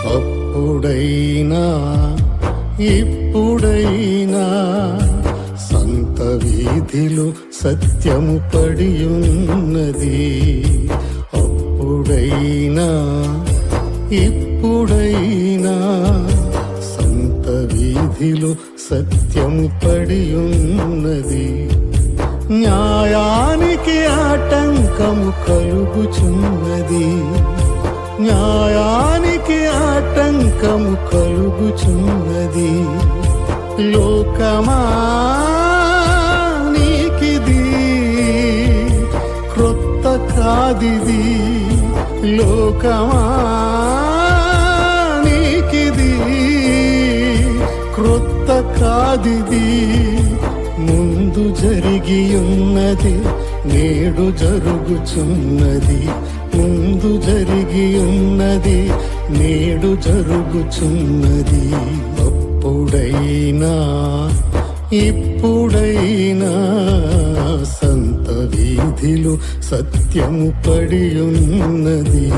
అప్పుడైనా ఇప్పుడైనా సంత వీధిలో సత్యము పడియున్నది. అప్పుడైనా ఇప్పుడైనా సంత వీధిలో సత్యము పడియున్నది. న్యాయానికి ఆటంకము కలుగుచున్నది. న్యాయానికి ఆటంకము కలుగుచున్నది. లోకమా నీకిది క్రొత్త కాదిది. లోకమా నీకిది క్రొత్త కాదిది. ముందు జరిగియున్నది నేడు జరుగుచున్నది. ముందు జరిగియున్నది నేడు జరుగుచున్నది. అప్పుడైనా ఇప్పుడైనా సంత వీధిలో సత్యము పడియున్నది.